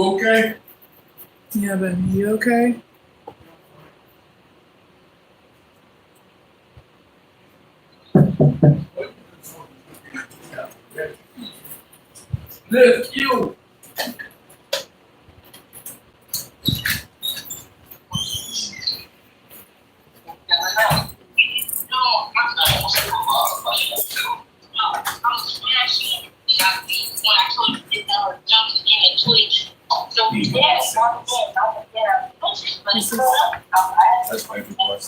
okay? Yeah, baby, you okay? Look, you. That's why people are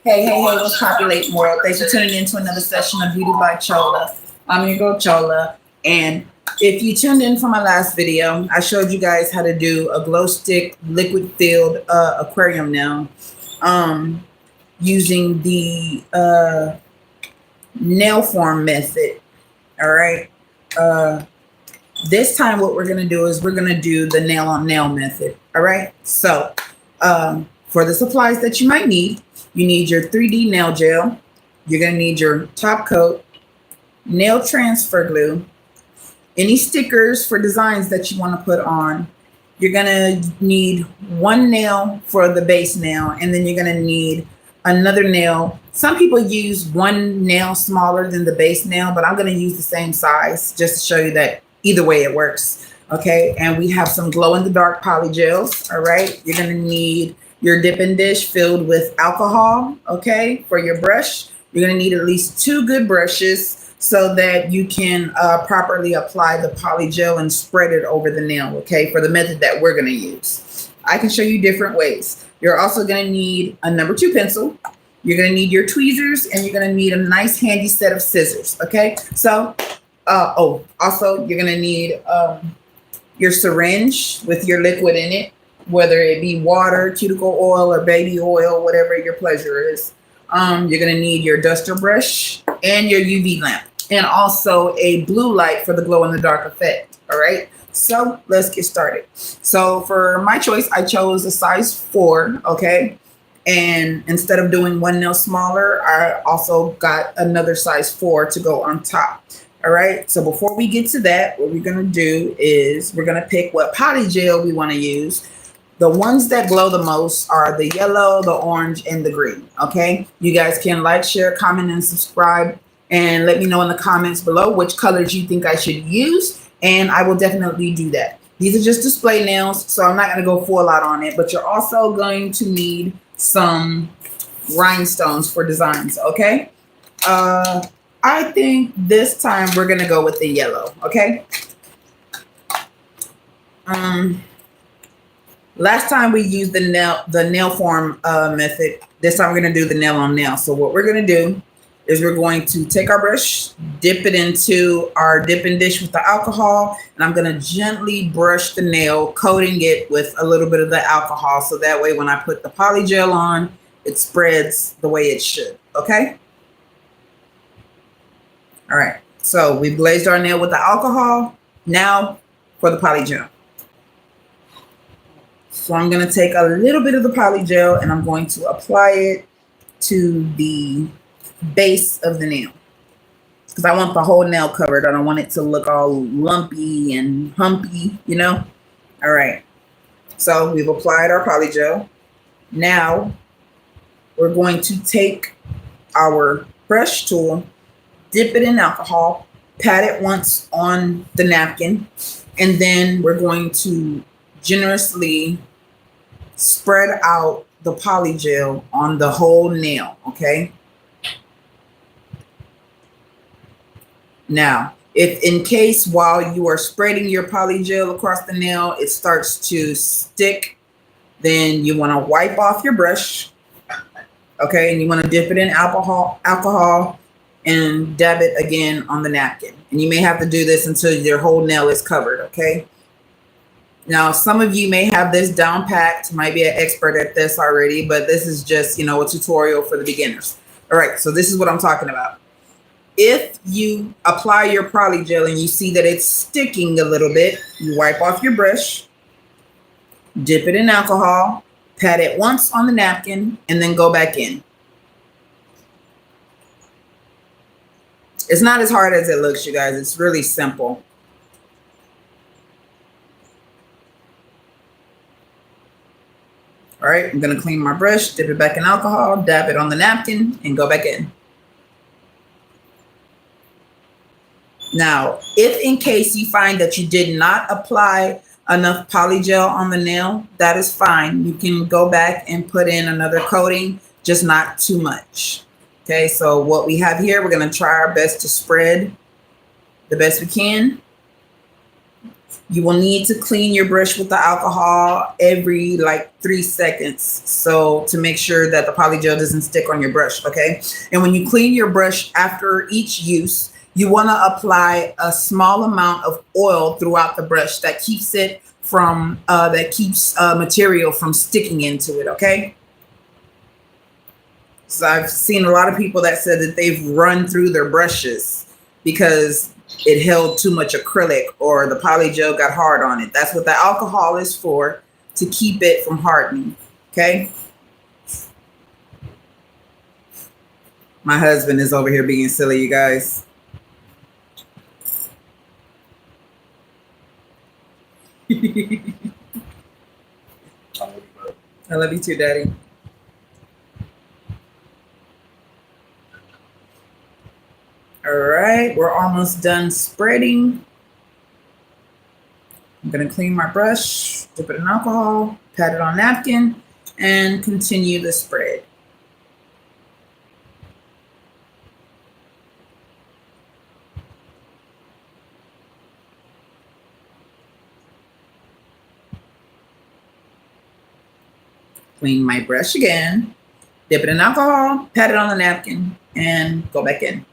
Hey, what's populating world? Thanks for tuning in to another session of Beauty by Chola. I'm your girl Chola. And if you tuned in for my last video, I showed you guys how to do a glow stick liquid filled aquarium now using the nail form method. All right. This time what we're going to do is we're going to do the nail on nail method. All right. So for the supplies that you might need, you need your 3D nail gel. You're going to need your top coat, nail transfer glue, any stickers for designs that you want to put on. You're going to need one nail for the base nail, and then you're going to need another nail. Some people use one nail smaller than the base nail, but I'm going to use the same size just to show you that either way it works. Okay, and we have some glow in the dark poly gels. All right, you're going to need your dipping dish filled with alcohol, okay, for your brush. You're going to need at least 2 good brushes so that you can properly apply the poly gel and spread it over the nail, okay, for the method that we're going to use. I can show you different ways. You're also going to need a number 2 pencil. You're going to need your tweezers, and you're going to need a nice handy set of scissors, okay? So, also you're going to need your syringe with your liquid in it, whether it be water, cuticle oil, or baby oil, whatever your pleasure is. You're going to need your duster brush and your UV lamp, and also a blue light for the glow in the dark effect. All right. So let's get started. So for my choice, I chose a size 4. Okay. And instead of doing one nail smaller, I also got another size 4 to go on top. All right. So before we get to that, what we're going to do is we're going to pick what poly gel we want to use. The ones that glow the most are the yellow, the orange, and the green. Okay. You guys can like, share, comment, and subscribe, and let me know in the comments below which colors you think I should use, and I will definitely do that. These are just display nails, so I'm not going to go full out on it, but you're also going to need some rhinestones for designs. Okay. I think this time we're going to go with the yellow. Okay. Last time we used the nail form method. This time we're going to do the nail on nail. So what we're going to do is we're going to take our brush, dip it into our dipping dish with the alcohol, and I'm going to gently brush the nail, coating it with a little bit of the alcohol, so that way when I put the poly gel on, it spreads the way it should. Okay. All right. So we glazed our nail with the alcohol. Now for the poly gel. So I'm going to take a little bit of the poly gel and I'm going to apply it to the base of the nail, because I want the whole nail covered. I don't want it to look all lumpy and humpy, you know? All right. So we've applied our poly gel. Now we're going to take our brush tool, dip it in alcohol, pat it once on the napkin, and then we're going to generously spread out the poly gel on the whole nail. Okay. Now, if in case while you are spreading your poly gel across the nail, it starts to stick, then you want to wipe off your brush. Okay. And you want to dip it in alcohol and dab it again on the napkin. And you may have to do this until your whole nail is covered. Okay. Now, some of you may have this down packed, might be an expert at this already, but this is just, you know, a tutorial for the beginners. All right, so this is what I'm talking about. If you apply your poly gel and you see that it's sticking a little bit, you wipe off your brush, dip it in alcohol, pat it once on the napkin, and then go back in. It's not as hard as it looks, you guys. It's really simple. All right, I'm gonna clean my brush, dip it back in alcohol, dab it on the napkin, and go back in. Now, if in case you find that you did not apply enough polygel on the nail, that is fine. You can go back and put in another coating, just not too much. Okay, so what we have here, we're gonna try our best to spread the best we can. You will need to clean your brush with the alcohol every like 3 seconds. So to make sure that the polygel doesn't stick on your brush, okay? And when you clean your brush after each use, you want to apply a small amount of oil throughout the brush that keeps it from, material from sticking into it, okay? So I've seen a lot of people that said that they've run through their brushes because it held too much acrylic or the polygel got hard on it. That's what the alcohol is for, to keep it from hardening, okay? My husband is over here being silly, you guys. I love you too, Daddy. All right, we're almost done spreading. I'm gonna clean my brush, dip it in alcohol, pat it on napkin, and continue the spread. Clean my brush again, dip it in alcohol, pat it on the napkin, and go back in.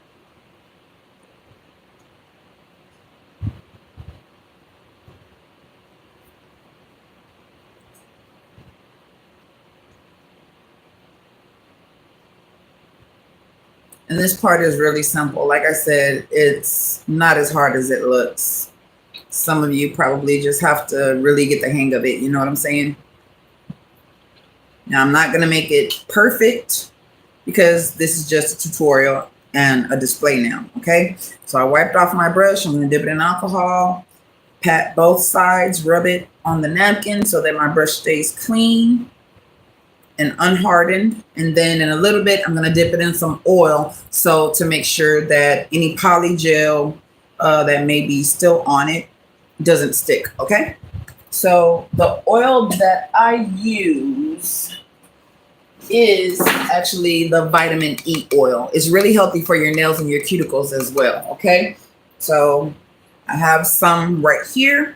And this part is really simple. Like I said, it's not as hard as it looks. Some of you probably just have to really get the hang of it. You know what I'm saying? Now, I'm not going to make it perfect because this is just a tutorial and a display now, okay? So I wiped off my brush. I'm going to dip it in alcohol, pat both sides, rub it on the napkin so that my brush stays clean and unhardened. And then in a little bit, I'm going to dip it in some oil so to make sure that any polygel that may be still on it doesn't stick, okay? So the oil that I use is actually the vitamin E oil. It's really healthy for your nails and your cuticles as well, okay? So I have some right here.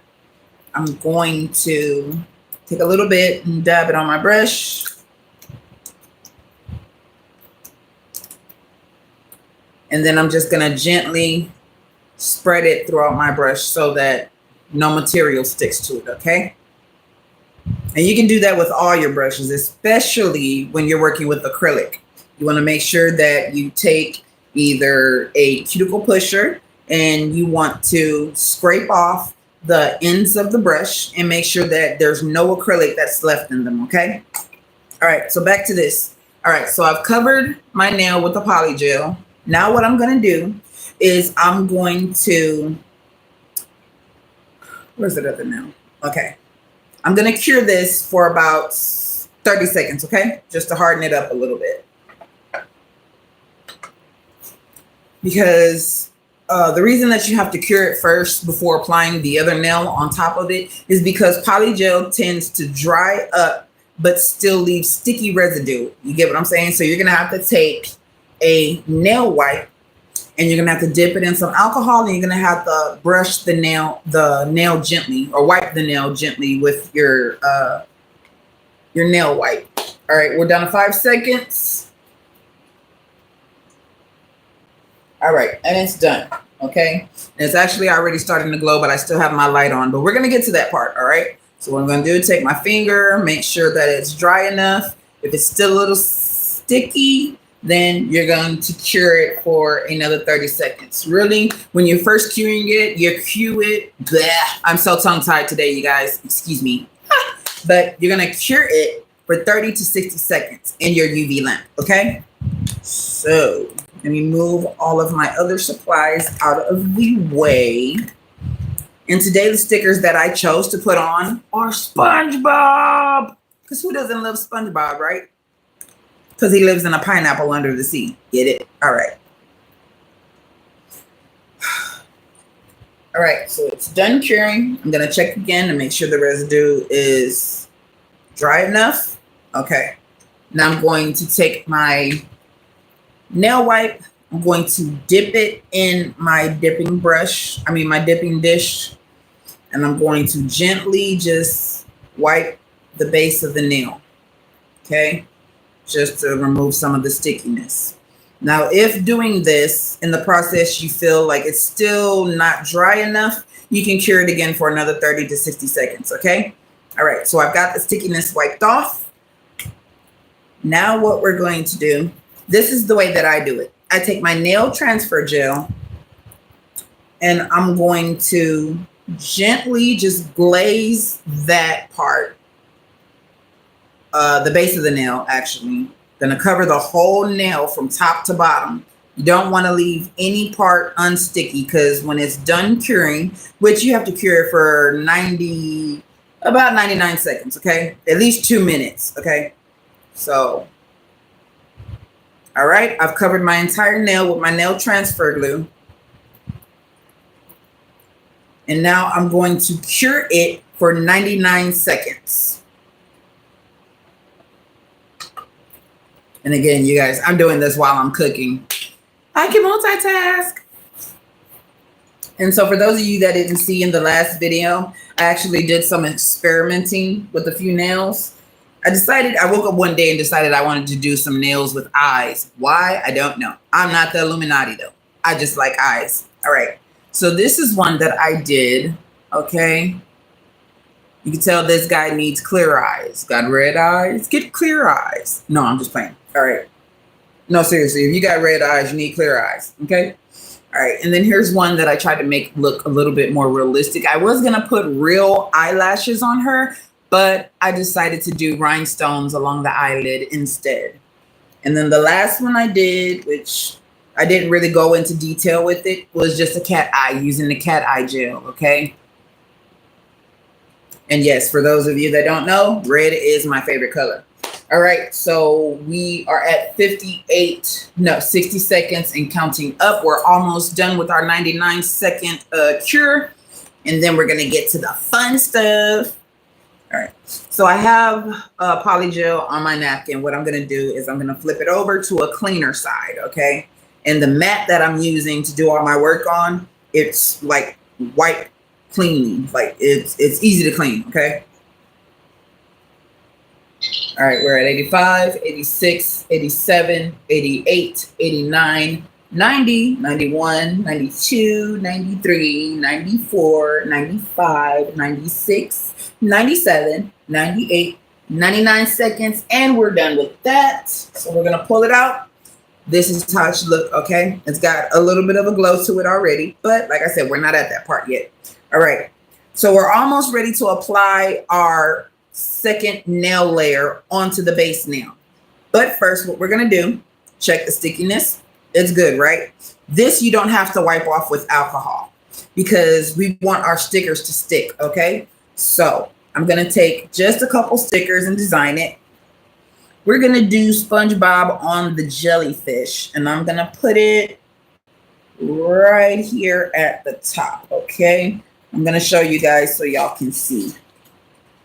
I'm going to take a little bit and dab it on my brush. And then I'm just gonna gently spread it throughout my brush so that no material sticks to it, okay? And you can do that with all your brushes, especially when you're working with acrylic. You wanna make sure that you take either a cuticle pusher and you want to scrape off the ends of the brush and make sure that there's no acrylic that's left in them, okay? All right, so back to this. All right, so I've covered my nail with the polygel. Now what I'm gonna do is I'm going to, where's the other nail? Okay. I'm gonna cure this for about 30 seconds, okay? Just to harden it up a little bit. Because the reason that you have to cure it first before applying the other nail on top of it is because polygel tends to dry up but still leave sticky residue. You get what I'm saying? So you're gonna have to take a nail wipe and you're gonna have to dip it in some alcohol and you're gonna have to brush the nail gently or wipe the nail gently with your nail wipe. All right, we're down to 5 seconds. All right, and it's done, okay? And it's actually already starting to glow, but I still have my light on, but we're gonna get to that part, all right? So what I'm gonna do is take my finger, make sure that it's dry enough. If it's still a little sticky, then you're going to cure it for another 30 seconds. Really, when you're first curing it, you cue it. Bleh. I'm so tongue-tied today, you guys. Excuse me. But you're going to cure it for 30 to 60 seconds in your UV lamp, okay? So Let me move all of my other supplies out of the way. And today the stickers that I chose to put on are SpongeBob. Because who doesn't love SpongeBob, right? Because he lives in a pineapple under the sea. Get it? All right. All right, so it's done curing. I'm gonna check again to make sure the residue is dry enough. Okay. Now I'm going to take my nail wipe. I'm going to dip it in my dipping brush. My dipping dish. And I'm going to gently just wipe the base of the nail. Okay. Just to remove some of the stickiness. Now, if doing this in the process, you feel like it's still not dry enough, you can cure it again for another 30 to 60 seconds. Okay. All right. So I've got the stickiness wiped off. Now what we're going to do, this is the way that I do it. I take my nail transfer gel and I'm going to gently just glaze that part, the base of the nail actually. Going to cover the whole nail from top to bottom. You don't want to leave any part unsticky because when it's done curing, which you have to cure for about 99 seconds, okay? At least 2 minutes, okay? So, all right, I've covered my entire nail with my nail transfer glue. And now I'm going to cure it for 99 seconds. And again, you guys, I'm doing this while I'm cooking. I can multitask. And so for those of you that didn't see in the last video, I actually did some experimenting with a few nails. I woke up one day and decided I wanted to do some nails with eyes. Why? I don't know. I'm not the Illuminati though. I just like eyes. All right. So this is one that I did. Okay. You can tell this guy needs clear eyes. Got red eyes? Get clear eyes. No, I'm just playing. All right. No, seriously, if you got red eyes, you need clear eyes. Okay. All right. And then here's one that I tried to make look a little bit more realistic. I was going to put real eyelashes on her, but I decided to do rhinestones along the eyelid instead. And then the last one I did, which I didn't really go into detail with it, was just a cat eye using the cat eye gel. Okay. And yes, for those of you that don't know, red is my favorite color. All right, so we are at 60 seconds and counting up. We're almost done with our 99-second cure. And then we're going to get to the fun stuff. All right, so I have polygel on my napkin. What I'm going to do is I'm going to flip it over to a cleaner side, okay? And the mat that I'm using to do all my work on, it's like white clean, like it's easy to clean. Okay. All right, we're at 85, 86, 87, 88, 89, 90, 91, 92, 93, 94, 95, 96, 97, 98, 99 seconds, and we're done with that. So we're gonna pull it out. This is how it should look. Okay, it's got a little bit of a glow to it already, but like I said, we're not at that part yet. All right, so we're almost ready to apply our second nail layer onto the base nail. But first, what we're gonna do, check the stickiness. It's good, right? This you don't have to wipe off with alcohol because we want our stickers to stick, okay? So I'm gonna take just a couple stickers and design it. We're gonna do SpongeBob on the jellyfish, and I'm gonna put it right here at the top, okay? I'm gonna show you guys so y'all can see.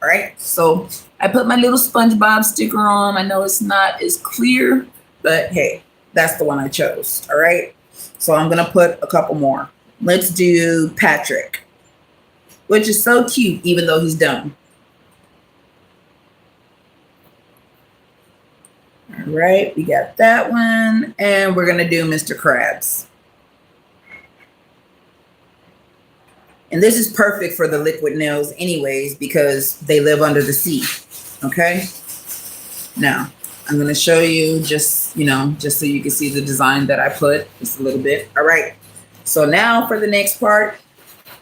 All right, so I put my little SpongeBob sticker on. I know it's not as clear, but hey, that's the one I chose. All right, so I'm gonna put a couple more. Let's do Patrick, which is so cute, even though he's dumb. All right, we got that one, and we're gonna do Mr. Krabs. And this is perfect for the liquid nails anyways, because they live under the sea, okay? Now, I'm gonna show you just, just so you can see the design that I put, just a little bit. All right, so now for the next part,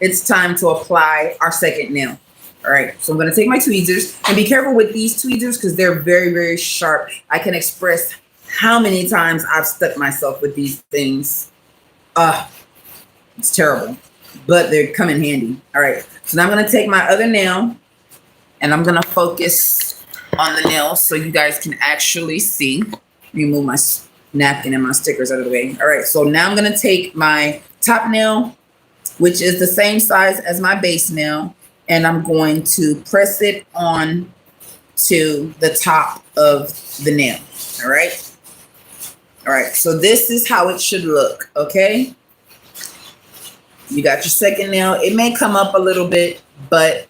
it's time to apply our second nail. All right, so I'm gonna take my tweezers, and be careful with these tweezers because they're very, very sharp. I can express how many times I've stuck myself with these things. It's terrible, but they come in handy. All right, so now I'm gonna take my other nail and I'm gonna focus on the nail so you guys can actually see. Remove my napkin and my stickers out of the way. All right, so now I'm gonna take my top nail, which is the same size as my base nail, and I'm going to press it on to the top of the nail. All right. All right, so this is how it should look, okay? You got your second nail. It may come up a little bit, but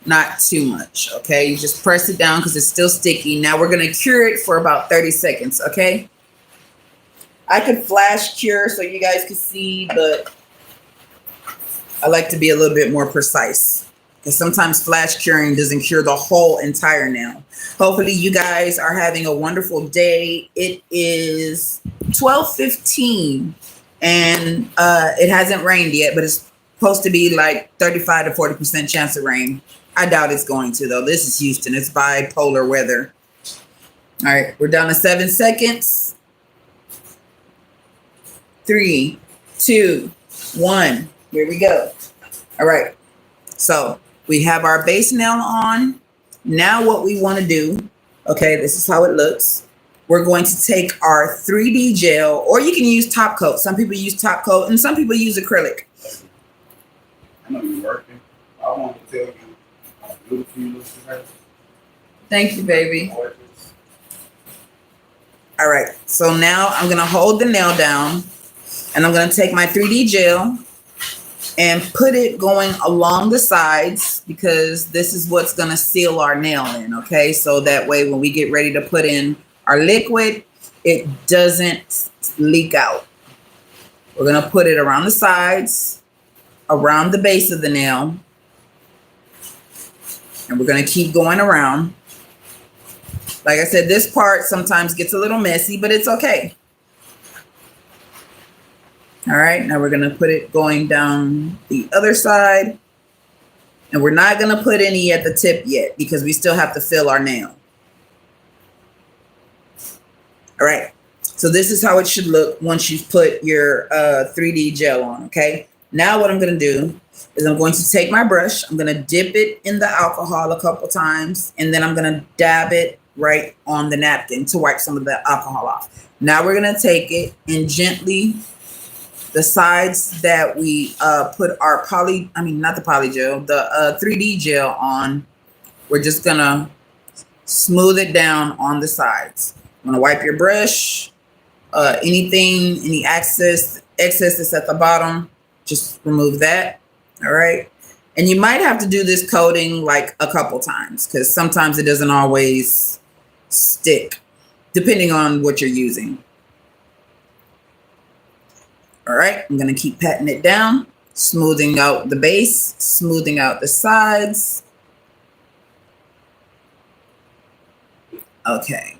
not too much, okay? You just press it down because it's still sticky. Now we're going to cure it for about 30 seconds, okay? I could flash cure so you guys can see, but I like to be a little bit more precise. Because sometimes flash curing doesn't cure the whole entire nail. Hopefully you guys are having a wonderful day. It is 12:15 and it hasn't rained yet, but it's supposed to be like 35 to 40% chance of rain. I doubt it's going to though. This is Houston. It's bipolar weather. All right, we're down to 7 seconds. 3, 2, 1. Here we go. All right. So we have our base nail on. Now what we want to do, okay, this is how it looks. We're going to take our 3D gel, or you can use top coat. Some people use top coat and some people use acrylic. I know you're working. I want to tell you how beautiful you look today. Thank you, baby. Gorgeous. All right, so now I'm gonna hold the nail down and I'm gonna take my 3D gel and put it going along the sides because this is what's going to seal our nail in, okay? So that way when we get ready to put in our liquid, it doesn't leak out. We're going to put it around the sides, around the base of the nail, and we're going to keep going around. Like I said, this part sometimes gets a little messy, but it's okay. All right, now we're going to put it going down the other side. And we're not going to put any at the tip yet because we still have to fill our nail. All right, so this is how it should look once you've put your 3D gel on, okay? Now what I'm going to do is I'm going to take my brush. I'm going to dip it in the alcohol a couple times, and then I'm going to dab it right on the napkin to wipe some of the alcohol off. Now we're going to take it and gently, the sides that we put our not the poly gel, the 3D gel on, we're just gonna smooth it down on the sides. I'm gonna wipe your brush, any excess that's at the bottom, just remove that, all right? And you might have to do this coating like a couple times because sometimes it doesn't always stick, depending on what you're using. All right, I'm going to keep patting it down, smoothing out the base, smoothing out the sides. Okay.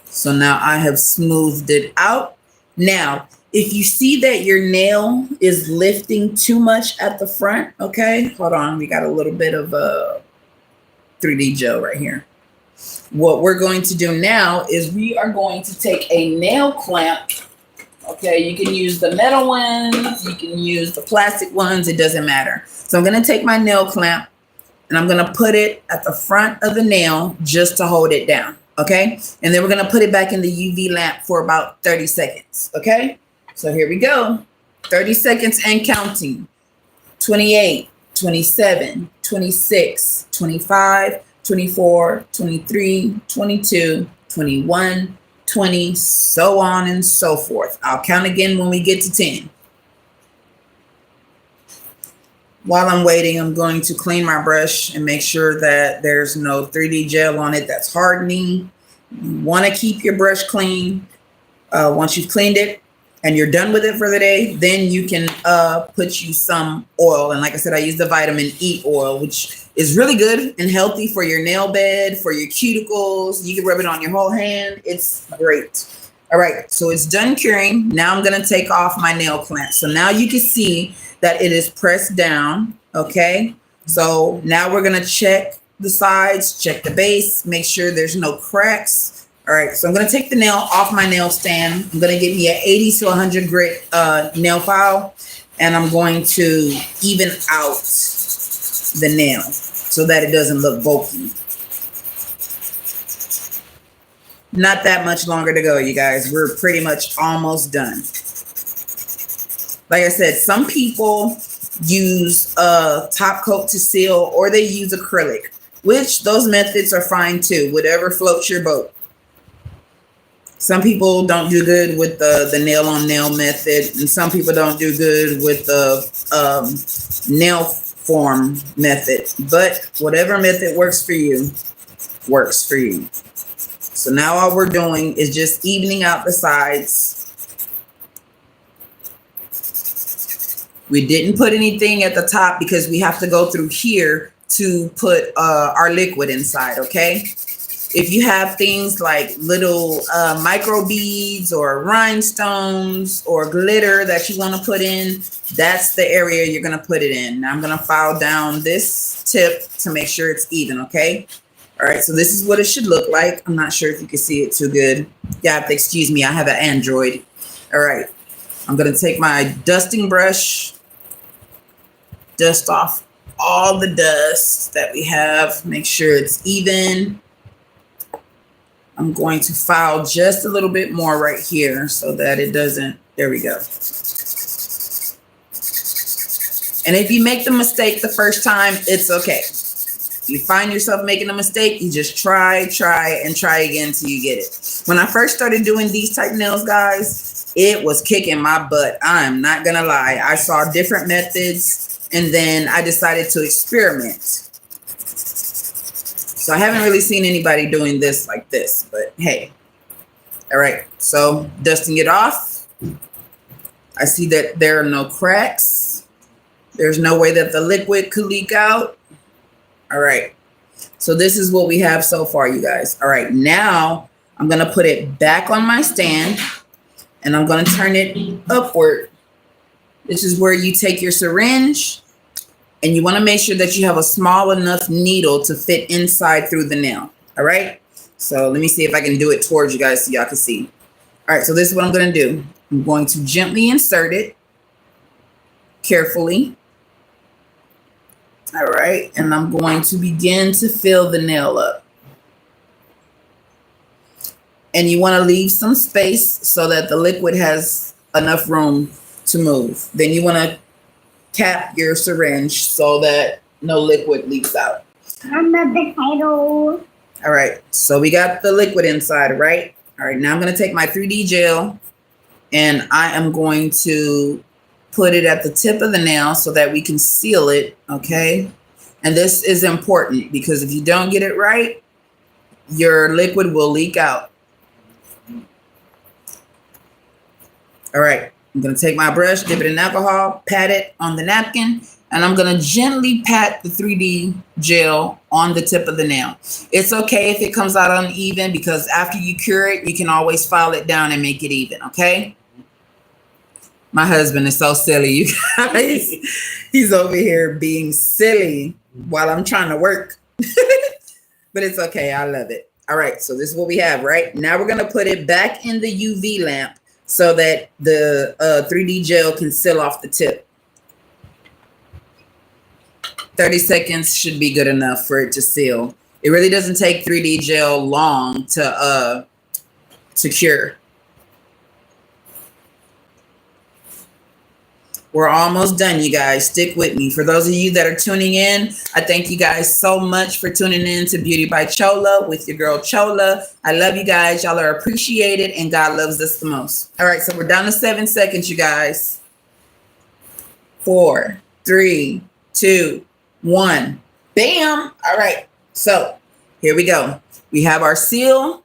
So now I have smoothed it out. Now, if you see that your nail is lifting too much at the front, okay, hold on. We got a little bit of 3D gel right here. What we're going to do now is we are going to take a nail clamp. Okay, you can use the metal ones, you can use the plastic ones, it doesn't matter. So I'm going to take my nail clamp and I'm going to put it at the front of the nail just to hold it down, okay? And then we're going to put it back in the UV lamp for about 30 seconds, okay? So here we go. 30 seconds and counting. 28, 27, 26, 25, 24, 23, 22, 21, 20, so on and so forth. I'll count again when we get to 10. While I'm waiting, I'm going to clean my brush and make sure that there's no 3D gel on it that's hardening. You want to keep your brush clean. Once you've cleaned it and you're done with it for the day, then you can put you some oil. And like I said, I use the vitamin E oil, which is really good and healthy for your nail bed, for your cuticles. You can rub it on your whole hand. It's great. All right, so it's done curing. Now I'm going to take off my nail clamp. So now you can see that it is pressed down, okay? So now we're going to check the sides, check the base, make sure there's no cracks, All right, so I'm gonna take the nail off my nail stand. I'm gonna get me an 80 to 100 grit nail file, and I'm going to even out the nail so that it doesn't look bulky. Not that much longer to go, you guys. We're pretty much almost done. Like I said, some people use top coat to seal, or they use acrylic, which those methods are fine too, whatever floats your boat. Some people don't do good with the nail on nail method, and some people don't do good with the nail form method. But whatever method works for you, works for you. So now all we're doing is just evening out the sides. We didn't put anything at the top because we have to go through here to put our liquid inside, okay? If you have things like little micro beads or rhinestones or glitter that you want to put in, that's the area you're going to put it in. Now I'm going to file down this tip to make sure it's even, okay? All right, so this is what it should look like. I'm not sure if you can see it too good. You have to excuse me, I have an Android. All right, I'm going to take my dusting brush, dust off all the dust that we have, make sure it's even. I'm going to file just a little bit more right here so that it doesn't, there we go. And if you make the mistake the first time, it's okay. You find yourself making a mistake, you just try again till you get it. When I first started doing these type nails, guys, it was kicking my butt. I'm not gonna lie. I saw different methods and then I decided to experiment. So I haven't really seen anybody doing this like this, but hey. All right, so dusting it off. I see that there are no cracks. There's no way that the liquid could leak out. All right, so this is what we have so far, you guys. All right, now I'm gonna put it back on my stand and I'm gonna turn it upward. This is where you take your syringe and you wanna make sure that you have a small enough needle to fit inside through the nail, all right? So let me see if I can do it towards you guys so y'all can see. All right, so this is what I'm gonna do. I'm going to gently insert it carefully. All right, and I'm going to begin to fill the nail up. And you want to leave some space so that the liquid has enough room to move. Then you want to cap your syringe so that no liquid leaks out. All right, so we got the liquid inside, right? All right, now I'm going to take my 3D gel and I am going to put it at the tip of the nail so that we can seal it, okay? And this is important because if you don't get it right, your liquid will leak out. All right, I'm gonna take my brush, dip it in alcohol, pat it on the napkin, and I'm gonna gently pat the 3D gel on the tip of the nail. It's okay if it comes out uneven because after you cure it, you can always file it down and make it even, okay? My husband is so silly, you guys. He's over here being silly while I'm trying to work. But it's okay, I love it. All right, so this is what we have, right? Now we're gonna put it back in the UV lamp so that the 3D gel can seal off the tip. 30 seconds should be good enough for it to seal. It really doesn't take 3D gel long to cure. We're almost done, you guys. Stick with me. For those of you that are tuning in, I thank you guys so much for tuning in to Beauty by Chola with your girl Chola. I love you guys. Y'all are appreciated and God loves us the most. All right, so we're down to 7 seconds, you guys. 4, 3, 2, 1. Bam. All right, so here we go. We have our seal.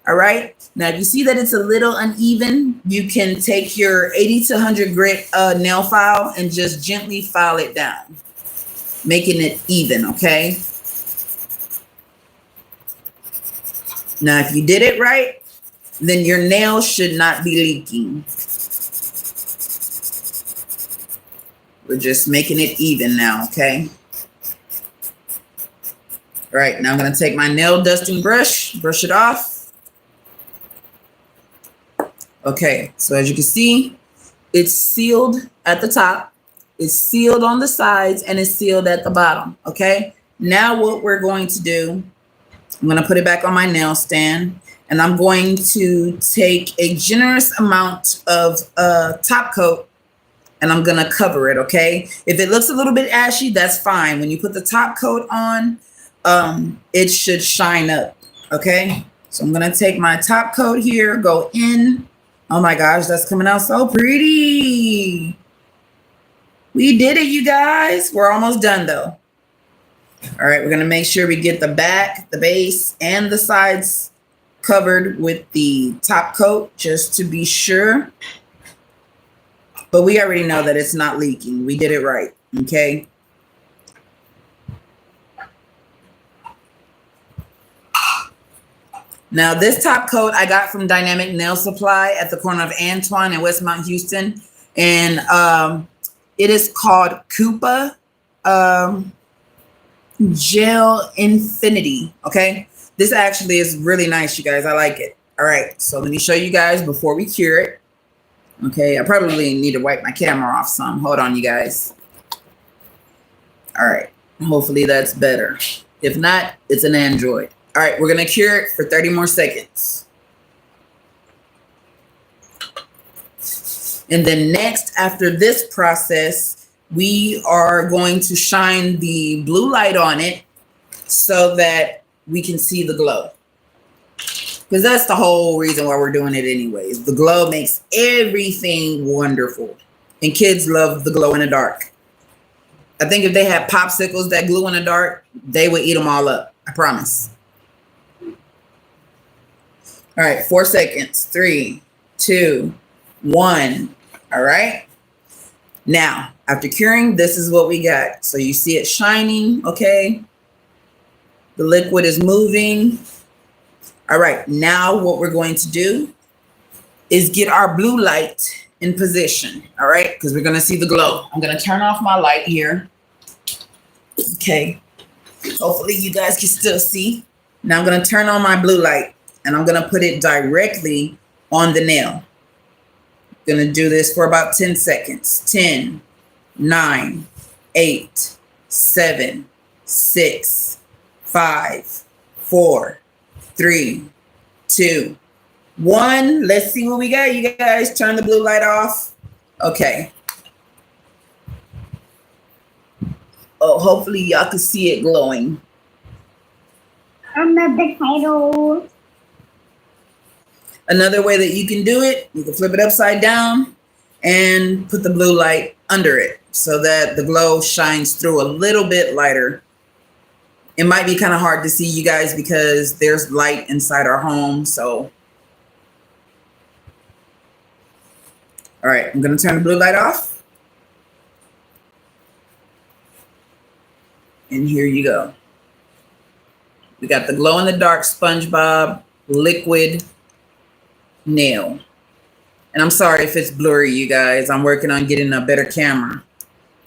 All right. Now, if you see that it's a little uneven, you can take your 80 to 100 grit nail file and just gently file it down, making it even, okay? Now, if you did it right, then your nail should not be leaking. We're just making it even now, okay? All right, now I'm going to take my nail dusting brush, brush it off. Okay, so as you can see, it's sealed at the top, it's sealed on the sides, and it's sealed at the bottom. Okay, now what we're going to do, I'm going to put it back on my nail stand, and I'm going to take a generous amount of top coat, and I'm going to cover it. Okay, if it looks a little bit ashy, that's fine. When you put the top coat on, it should shine up. Okay, so I'm going to take my top coat here, go in. Oh my gosh, that's coming out so pretty. We did it, you guys. We're almost done though. All right, we're going to make sure we get the back, the base, and the sides covered with the top coat just to be sure. But we already know that it's not leaking. We did it right, okay? Now, this top coat I got from Dynamic Nail Supply at the corner of Antoine and Westmount Houston. And it is called Koopa Gel Infinity, okay? This actually is really nice, you guys. I like it. All right, so let me show you guys before we cure it. Okay, I probably need to wipe my camera off some. Hold on, you guys. All right, hopefully that's better. If not, it's an Android. All right, we're gonna cure it for 30 more seconds. And then next, after this process, we are going to shine the blue light on it so that we can see the glow. Because that's the whole reason why we're doing it anyways. The glow makes everything wonderful. And kids love the glow in the dark. I think if they had popsicles that glue in the dark, they would eat them all up. I promise. All right, 4 seconds. 3, 2, 1. All right. Now, after curing, this is what we got. So you see it shining, okay? The liquid is moving. All right, now what we're going to do is get our blue light in position, all right? Because we're gonna see the glow. I'm gonna turn off my light here. Okay, hopefully you guys can still see. Now I'm gonna turn on my blue light and I'm gonna put it directly on the nail. I'm gonna do this for about 10 seconds. 10, 9, 8, 7, 6, 5, 4, 3, 2, 1. Let's see what we got. You guys turn the blue light off. Okay. Oh, hopefully y'all can see it glowing. Another title. Another way that you can do it, you can flip it upside down and put the blue light under it so that the glow shines through a little bit lighter. It might be kind of hard to see, you guys, because there's light inside our home. So, all right, I'm going to turn the blue light off. And here you go. We got the glow in the dark SpongeBob liquid nail. And I'm sorry if it's blurry, you guys. I'm working on getting a better camera.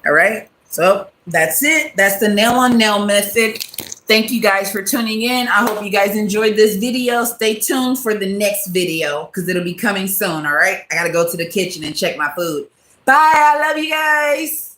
All right. So that's it. That's the nail on nail method. Thank you guys for tuning in. I hope you guys enjoyed this video. Stay tuned for the next video because it'll be coming soon. All right. I got to go to the kitchen and check my food. Bye. I love you guys.